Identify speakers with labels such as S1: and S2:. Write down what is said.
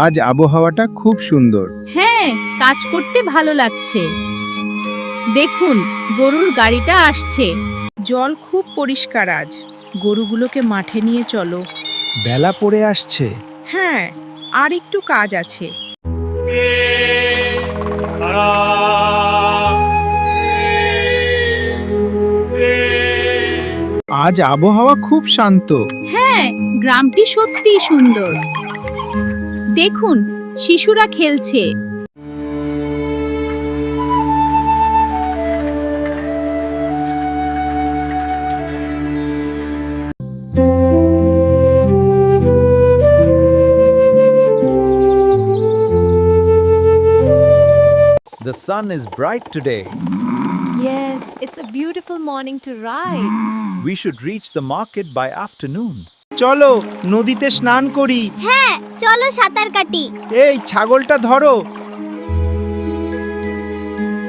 S1: আজ আবহাওয়াটা খুব সুন্দর।
S2: হ্যাঁ, কাজ করতে ভালো লাগছে। দেখুন, গরুর গাড়িটা আসছে।
S3: জল খুব পরিষ্কার আজ। গরুগুলোকে মাঠে নিয়ে চলো।
S1: বেলা পড়ে আসছে।
S3: হ্যাঁ, আর একটু কাজ আছে।
S1: আজ আবহাওয়া খুব শান্ত।
S2: হ্যাঁ, গ্রামটি সত্যিই সুন্দর। দেখুন, শিশুরা খেলছে।
S4: The sun is bright today.
S5: Yes, it's a beautiful morning to ride.
S4: We should reach the market by afternoon.
S1: চলো নদীতে স্নান করি।
S6: হ্যাঁ চলো সাঁতার কাটি।
S1: এই ছাগলটা ধরো,